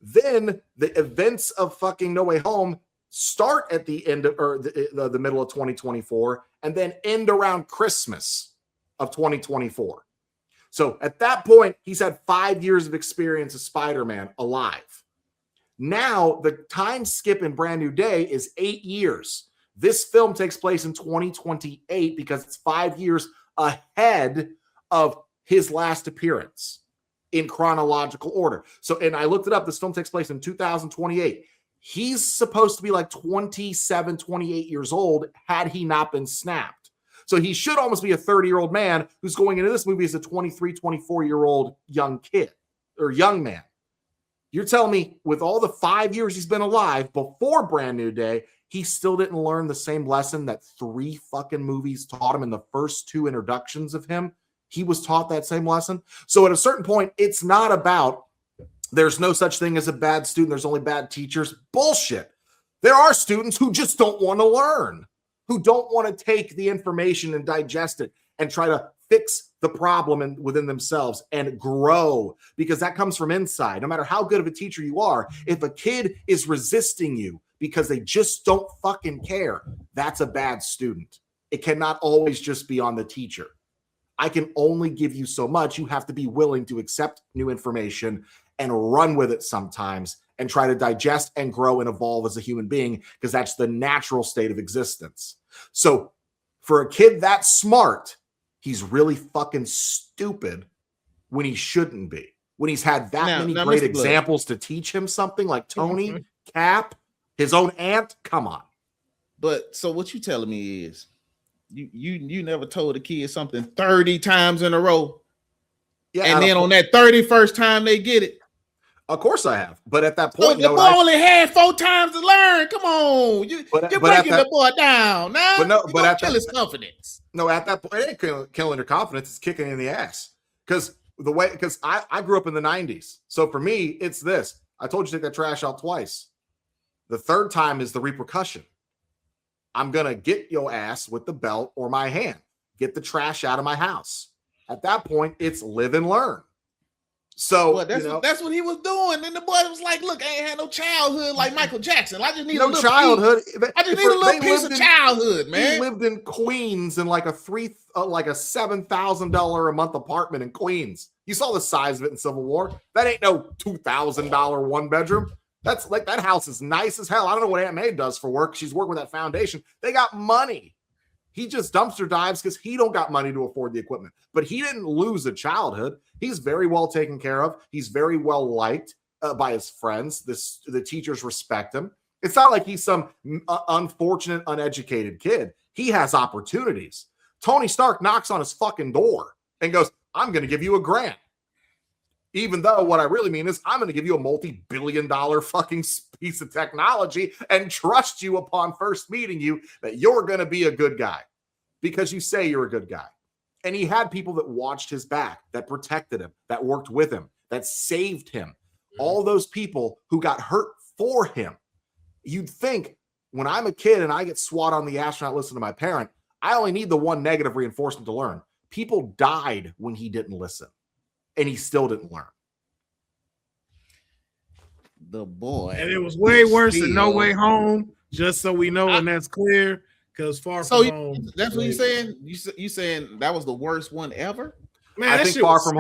C: Then the events of fucking No Way Home start at the end of, or the middle of 2024, and then end around Christmas of 2024. So at that point, he's had 5 years of experience as Spider-Man alive. Now, the time skip in Brand New Day is 8 years. This film takes place in 2028 because it's 5 years ahead of his last appearance in chronological order. So, and I looked it up. This film takes place in 2028. He's supposed to be like 27, 28 years old had he not been snapped. So he should almost be a 30-year-old man who's going into this movie as a 23, 24-year-old young kid or young man. You're telling me with all the 5 years he's been alive before Brand New Day, he still didn't learn the same lesson that 3 fucking movies taught him in the first 2 introductions of him? He was taught that same lesson. So at a certain point, it's not about there's no such thing as a bad student. There's only bad teachers. Bullshit. There are students who just don't want to learn, who don't want to take the information and digest it and try to fix the problem within themselves and grow, because that comes from inside. No matter how good of a teacher you are, if a kid is resisting you because they just don't fucking care, that's a bad student. It cannot always just be on the teacher. I can only give you so much. You have to be willing to accept new information and run with it sometimes and try to digest and grow and evolve as a human being, because that's the natural state of existence. So for a kid that smart, he's really fucking stupid when he shouldn't be. When he's had that many great examples to teach him something like Tony, Cap, his own aunt. Come on.
B: But so what you telling me is you never told a kid something 30 times in a row. Yeah. And then on that 31st time they get it.
C: Of course I have. But at that point,
B: the boy only had 4 times to learn. Come on. You're breaking the boy down. Now, but at kill his confidence.
C: No, at that point, it ain't killing your confidence. It's kicking in the ass. Because I grew up in the 90s. So for me, it's this. I told you to take that trash out twice. The third time is the repercussion. I'm going to get your ass with the belt or my hand. Get the trash out of my house. At that point, it's live and learn. So
B: that's what he was doing. And the boy was like, look, I ain't had no childhood like Michael Jackson. I just need
C: a little childhood.
B: I just need a little piece of childhood, man.
C: He lived in Queens in like a $7,000 a month apartment in Queens. You saw the size of it in Civil War. That ain't no $2,000 one bedroom. That's like, that house is nice as hell. I don't know what Aunt May does for work. She's working with that foundation. They got money. He just dumpster dives because he don't got money to afford the equipment. But he didn't lose a childhood. He's very well taken care of. He's very well liked by his friends. The teachers respect him. It's not like he's some unfortunate, uneducated kid. He has opportunities. Tony Stark knocks on his fucking door and goes, I'm going to give you a grant. Even though what I really mean is I'm going to give you a multi-billion-dollar fucking piece of technology and trust you upon first meeting you that you're going to be a good guy because you say you're a good guy. And he had people that watched his back, that protected him, that worked with him, that saved him. All those people who got hurt for him. You'd think when I'm a kid and I get swat on the ass and not listen to my parent, I only need the one negative reinforcement to learn. People died when he didn't listen, and he still didn't learn.
B: The boy.
A: And it was way worse than No Way Home, just so we know, and that's clear, because Far From Home.
B: That's what you're saying? You saying that was the worst one ever?
A: Man,
C: I think Far From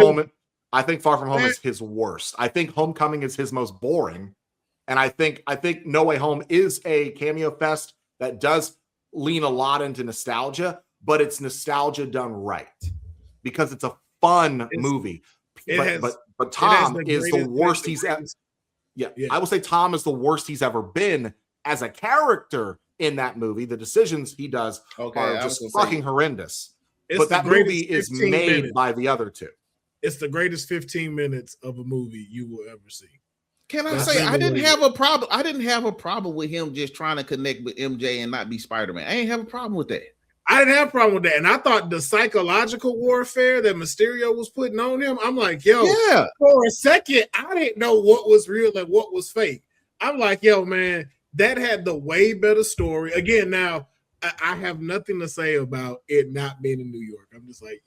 C: Home is his worst. I think Homecoming is his most boring. And I think No Way Home is a cameo fest that does lean a lot into nostalgia, but it's nostalgia done right because it's a fun movie. But Tom is the worst he's ever. Yeah, I will say Tom is the worst he's ever been as a character in that movie. The decisions he does are just fucking horrendous. But that movie is made by the other two.
A: It's the greatest 15 minutes of a movie you will ever see.
B: Can I say I didn't have a problem? I didn't have a problem with him just trying to connect with MJ and not be Spider-Man. I ain't have a problem with that.
A: I didn't have a problem with that. And I thought the psychological warfare that Mysterio was putting on him, I'm like, yo, for a second, I didn't know what was real and what was fake. I'm like, yo, man, that had the way better story. Again, now, I have nothing to say about it not being in New York. I'm just like,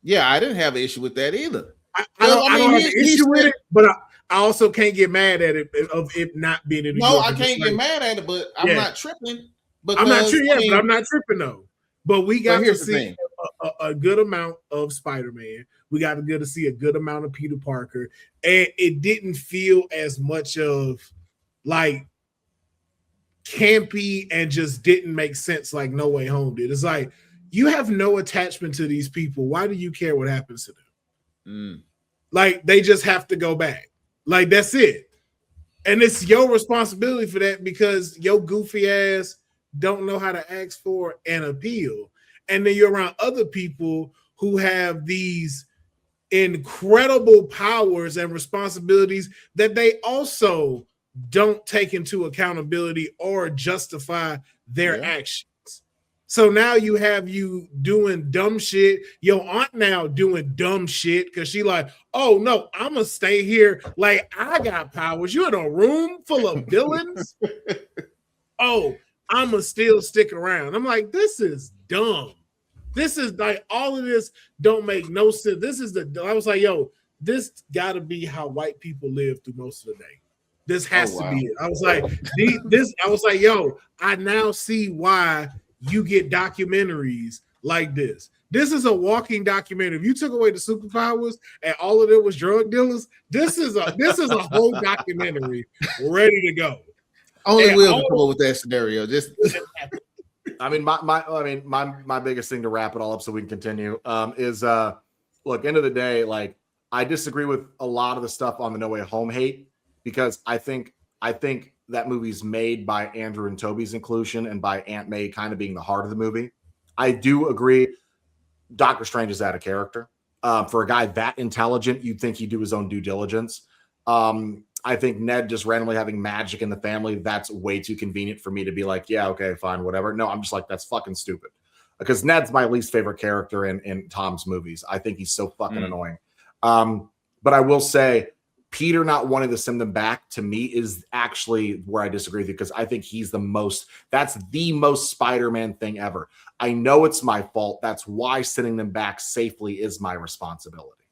B: Yeah, I didn't have an issue with that either.
A: I don't have an issue with it, but I also can't get mad at it of it not being in New York.
B: No, I can't get mad at it, but I'm not tripping.
A: I'm not tripping, but I'm not tripping though. But we got to see a good amount of Spider-Man. We got to see a good amount of Peter Parker. And it didn't feel as much of like campy and just didn't make sense like No Way Home did. It's like, you have no attachment to these people. Why do you care what happens to them? Like, they just have to go back. Like, that's it. And it's your responsibility for that because your goofy ass don't know how to ask for an appeal. And then you're around other people who have these incredible powers and responsibilities that they also don't take into accountability or justify their actions. So now you have you doing dumb shit. Your aunt now doing dumb shit because she like, oh no, I'm gonna stay here like I got powers. You're in a room full of villains. Oh, I'm gonna still stick around. I'm like, this is dumb. This is like all of this don't make no sense. I was like, yo, this gotta be how white people live through most of the day. This has to be it. I was like, yo, I now see why you get documentaries like this. This is a walking documentary. If you took away the superpowers and all of it was drug dealers, this is a whole documentary ready to go.
B: Only Will can come up with that scenario. Just
C: my biggest thing to wrap it all up so we can continue is look, end of the day, like I disagree with a lot of the stuff on the No Way Home hate because I think that movie's made by Andrew and Toby's inclusion and by Aunt May kind of being the heart of the movie. I do agree Doctor Strange is out of character. For a guy that intelligent, you'd think he'd do his own due diligence. I think Ned just randomly having magic in the family, that's way too convenient for me to be like, yeah, okay, fine, whatever. No, I'm just like, that's fucking stupid. Because Ned's my least favorite character in Tom's movies. I think he's so fucking annoying. But I will say, Peter not wanting to send them back to me is actually where I disagree with you because I think that's the most Spider-Man thing ever. I know it's my fault. That's why sending them back safely is my responsibility.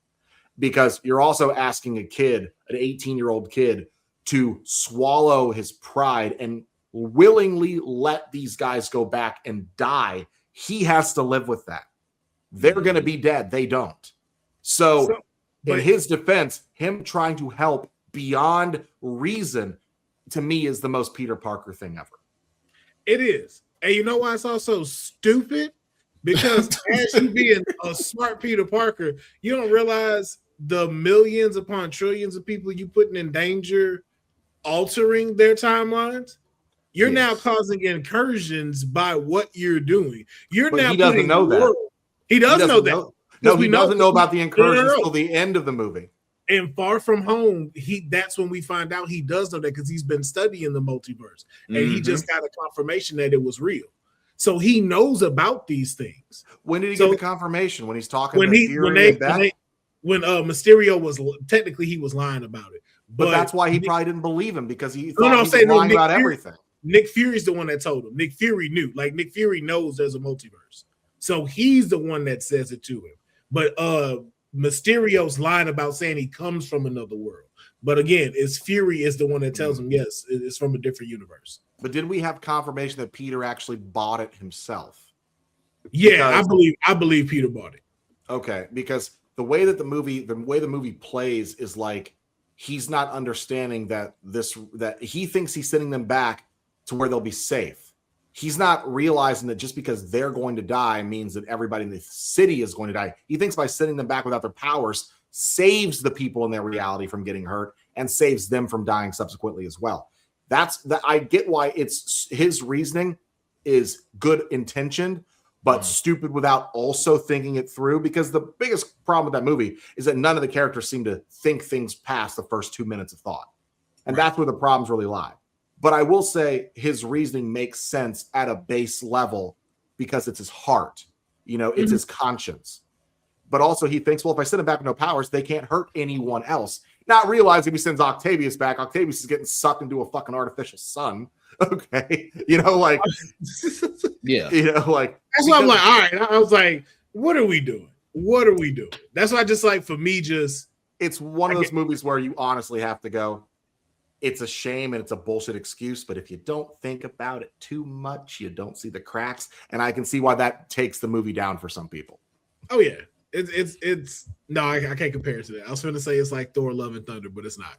C: Because you're also asking a kid, an 18-year-old kid, to swallow his pride and willingly let these guys go back and die. He has to live with that. They're going to be dead. They don't. So in his defense, him trying to help beyond reason, to me, is the most Peter Parker thing ever.
A: It is. And you know why it's also stupid? Because as you being a smart Peter Parker, you don't realize the millions upon trillions of people you putting in danger, altering their timelines. You're now causing incursions by what you're doing.
C: But he doesn't know that.
A: He does know that.
C: No, he doesn't know about the incursions till the end of the movie.
A: And Far From Home, that's when we find out he does know that because he's been studying the multiverse. And he just got a confirmation that it was real. So he knows about these things.
C: When did he get the confirmation? When he's talking
A: when Mysterio was technically he was lying about it.
C: But that's why he probably didn't believe him because he thought he was lying about everything.
A: Nick Fury's the one that told him. Nick Fury knew. Like Nick Fury knows there's a multiverse. So he's the one that says it to him. But Mysterio's lying about saying he comes from another world. But again, it's Fury is the one that tells him, yes, it's from a different universe.
C: But did we have confirmation that Peter actually bought it himself?
A: Yeah, I believe Peter bought it.
C: Okay, because the way the movie plays is like he's not understanding that he thinks he's sending them back to where they'll be safe. He's not realizing that just because they're going to die means that everybody in the city is going to die. He thinks by sending them back without their powers saves the people in their reality from getting hurt and saves them from dying subsequently as well. I get why it's his reasoning is good intentioned, but stupid without also thinking it through, because the biggest problem with that movie is that none of the characters seem to think things past the first 2 minutes of thought. And that's where the problems really lie. But I will say his reasoning makes sense at a base level because it's his heart, it's his conscience. But also he thinks, well, if I send him back with no powers, they can't hurt anyone else. Not realizing if he sends Octavius back, Octavius is getting sucked into a fucking artificial sun. Okay.
B: Yeah.
A: That's why I'm like, all right. I was like, what are we doing? What are we doing? That's why I just like, for me,
C: it's one of those movies where you honestly have to go, it's a shame and it's a bullshit excuse, but if you don't think about it too much, you don't see the cracks. And I can see why that takes the movie down for some people.
A: Oh yeah. It's no, I can't compare it to that. I was going to say it's like Thor: Love and Thunder, but it's not.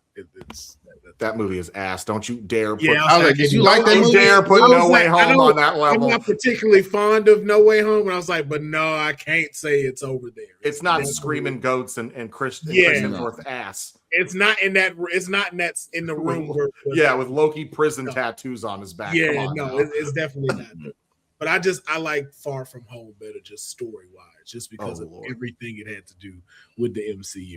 C: That movie is ass. Don't you dare put
B: did you like that movie?
C: Dare put No Way Home on that level.
A: I'm not particularly fond of No Way Home, and I was like, but no, I can't say it's over there.
C: It's not screaming goats and Chris Hemsworth ass.
A: It's not in that. It's not in the room.
C: With Loki prison tattoos on his back.
A: Yeah, it's definitely not. But I like Far From Home better, just story wise, just because of everything it had to do with the MCU.